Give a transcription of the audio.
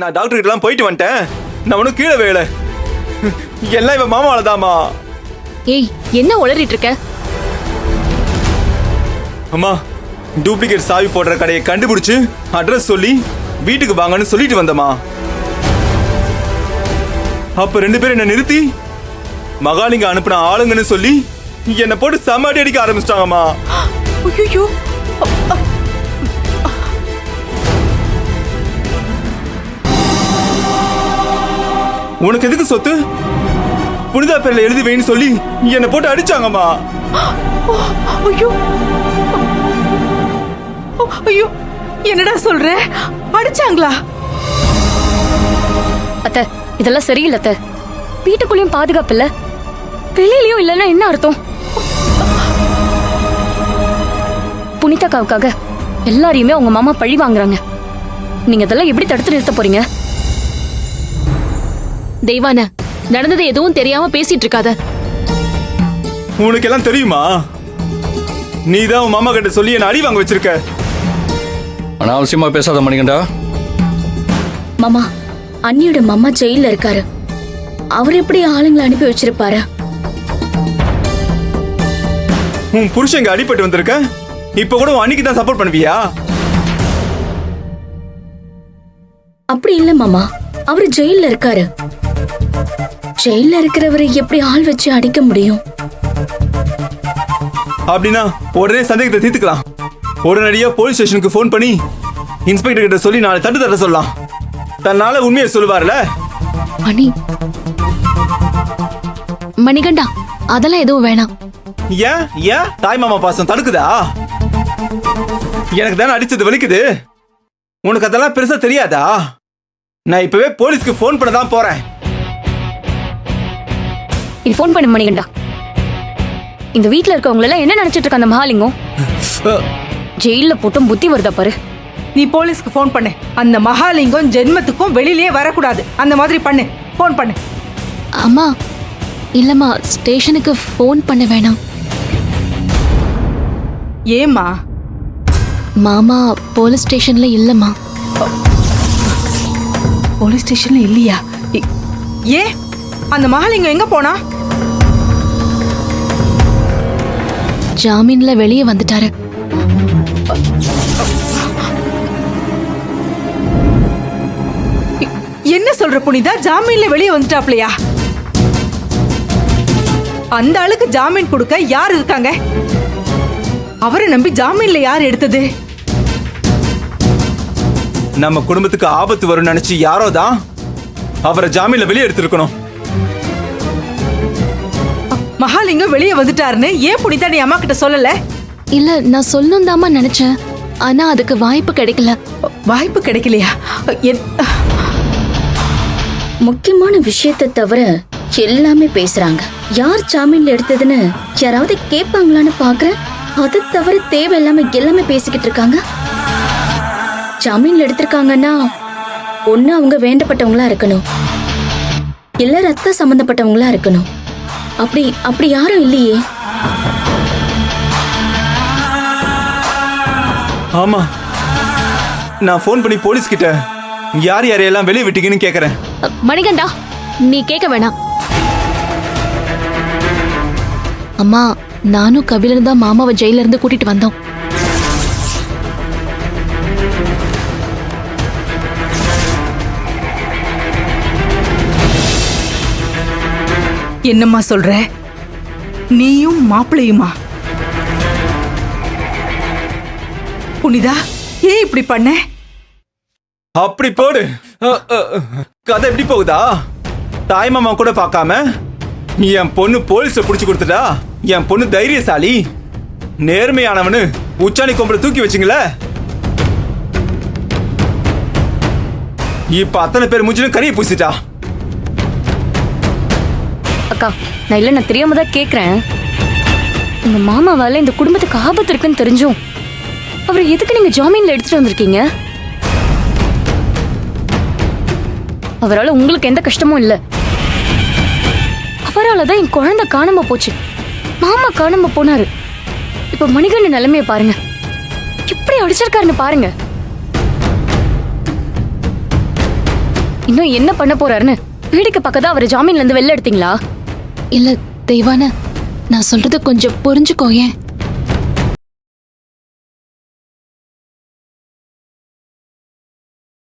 நான் டாக்டர் கிட்ட போயிட்டு வந்துட்டேன். நான் ஒன்னும் கீழே வேலை எல்லாம் இவன் மாமாவளதாமா. ஏய், என்ன உளறிட்டு இருக்க? அம்மா, டூப்ளிகேட் சாவி போடுற கடையை கண்டுபிடிச்சு அட்ரஸ் சொல்லி வீட்டுக்கு வாங்கன்னு சொல்லிட்டு வந்தம்மா. அப்ப 2 பேரும் என்ன நிறுத்தி மகாலிங்க அனுப்பின ஆளுங்கன்னு சொல்லி என்ன போட்டு சமாடி அடிக்க ஆரம்பிச்சிட்டாங்கம்மா. ஐயோ, உனக்கு எதுக்கு சொத்து? புனிதா பேர்ல எழுதி வைன்னு சொல்லி என்ன போட்டு அடிச்சாங்கம்மா. ஐயோ, ஐயோ, என்னடா சொல்ற? அடிச்சாங்களா? அத்தை, இதெல்லாம் சரியில்லை அத்தை. வீட்டுக்குள்ளேயும் பாதுகாப்பு இல்ல, வெளியிலயும் இல்லைன்னா என்ன அர்த்தம்? புனிதாக்காவுக்காக எல்லாரையுமே உங்க மாமா பழி வாங்குறாங்க. நீங்க இதெல்லாம் எப்படி தடுத்து நிறுத்த போறீங்க? தெய்வான, நடந்தது எதுவும் தெரியாம பேசிட்டு இருக்காத. உனக்கு எல்லாம் தெரியுமா? நீதான் உன் மாமா கிட்ட சொல்லி என்ன அடி வாங்க வச்சிருக்க. அனாவசியமா பேசாத மணிகண்டா. மாமா, அண்ணியோட மாமா ஜெயில இருக்காரு. அவர் எப்படி ஆளுங்களை அனுப்பி வச்சிருப்பாரு? உன் புருஷங்க அடிபட்டு வந்திருக்க, இப்ப கூட உன் அன்னைக்கு தான் சப்போர்ட் பண்ணுவியா? அப்படி இல்ல மாமா, அவரு ஜெயில இருக்காரு. ஜெயில இருக்கிறவரை எப்படி ஆள் வச்சு அடிக்க முடியும்? அப்படின்னா உடனே சந்தேகத்தை தீர்த்துக்கலாம். உடனடியா போலீஸ் ஸ்டேஷனுக்கு போன் பண்ணி இன்ஸ்பெக்டர் கிட்ட சொல்லி நாளை தட்டு தட்ட சொல்லலாம். தன்னால உண்மையை சொல்லுவார்ல. மணிகண்டா, அதெல்லாம் எதுவும் வேணாம். ஏன் ஏன் தாய் மாமா பாசம் தடுக்குதா? எனக்கு தானே அடிச்சது வலிக்குது. உனக்கு அதெல்லாம் பெருசா தெரியாதா? நான் இப்பவே போலீஸ்க்கு போன் பண்ண தான் போறேன். இது போன் பண்ணு மணிகண்டா. இந்த வீட்டுல இருக்கவங்க எல்லாம் என்ன நினைச்சிட்டு இருக்க? அந்த மகாலிங்கம் ஜெயில போட்டும் புத்தி வருதா பாரு. நீ போலீஸ்க்கு போன் பண்ணு. அந்த மகாலிங்கம் ஜென்மத்துக்கும் வெளியிலே வரக்கூடாது. அந்த மாதிரி பண்ணு, போன் பண்ணு. அம்மா, இல்லம்மா, ஸ்டேஷனுக்கு ஃபோன் பண்ண வேணாம். ஏம்மா? மாமா போலீஸ் ஸ்டேஷன்ல இல்லம்மா. போலீஸ் ஸ்டேஷன்ல இல்லையா? ஏன்? அந்த மகாலிங்கம் எங்க போனா? ஜாமீன்ல வெளியே வந்துட்டாரு. என்ன சொல்ற புனிதா? ஜாமீன்ல வெளியே வந்துட்டாப்லையா? அந்த ஆளுக்கு ஜாமீன் கொடுக்க யார் இருக்காங்க? அவரை நம்பி ஜாமீன்ல யார் எடுத்தது? நம்ம குடும்பத்துக்கு ஆபத்து வரும் நினைச்சு யாரோ தான் அவரை ஜாமீன்ல வெளியே எடுத்திருக்கணும். மகாலிங்கம் வெளியே வந்துட்டாருன்னு ஏன் புனிதா நீ அம்மா கிட்ட சொல்லல? இல்ல, நான் சொல்லணும் தாமா நினைச்சேன். ஆனா அதுக்கு வாய்ப்பு கிடைக்கல. வாய்ப்பு கிடைக்கலையா? முக்கியமான விஷயத்தை தவிர எல்லாமே பேசுறாங்க. யார் ஜாமீன்ல எடுத்ததுன்னு யாராவது கேட்பாங்களான்னு பாக்குறேன். அது தவிர தேவையில்லாம எல்லாமே பேசிக்கிட்டு இருக்காங்க. ஜாமீன்ல எடுத்திருக்காங்கன்னா ஒண்ணு அவங்க வேண்டப்பட்டவங்களா இருக்கணும், இல்ல ரத்த சம்பந்தப்பட்டவங்களா இருக்கணும். அப்படி யாரும் இல்லையே. ஆமா, நான் போன் பண்ணி போலீஸ் கிட்ட யார் யாரையெல்லாம் வெளியே விட்டீங்கன்னு கேக்குறேன். மணிகண்டா, நீ கேட்க வேணாம். அம்மா, நானும் கபிலன் தான் மாமாவை ஜெயில இருந்து கூட்டிட்டு வந்தோம். என்னம்மா சொல்ற? நீயும் மாப்பிள்ளையுமா? புனிதா, ஏன் இப்படி பண்ண? அப்படி போடு. கதை எப்படி போகுதா? தாய் மாமா கூட பார்க்காம என் பொண்ணு போலீஸ புடிச்சு கொடுத்துட்டா. என் பொண்ணு தைரியசாலி, நேர்மையானவனு உச்சாணி கொம்புல தூக்கி வச்சிங்களே. இப்ப அத்தனை பேர் மூஞ்சிலும் கறியை பூசிட்டா. அக்கா, நான் தெரியாம தான் கேக்குறேன். உங்க மாமாவால இந்த குடும்பத்துக்கு ஆபத்து இருக்குன்னு தெரிஞ்சும் அவர் எதுக்கு நீங்க ஜாமீன்ல எடுத்துட்டு வந்திருக்கீங்க? அவரால் உங்களுக்கு எந்த கஷ்டமும் இல்ல. அவரால் தான் என் குழந்தை காணாம போச்சு. மாமா காணாம போனாரு. இப்ப மணிகண்ட நிலைமைய பாருங்க, எப்படி அடிச்சிருக்காருன்னு பாருங்க. இன்னும் என்ன பண்ண போறாருன்னு வேடிக்கை பக்கதான் அவரை ஜாமீன்ல இருந்து வெளில எடுத்தீங்களா? இல்ல தெய்வான, நான் சொல்றத கொஞ்சம் புரிஞ்சுக்கோயேன்.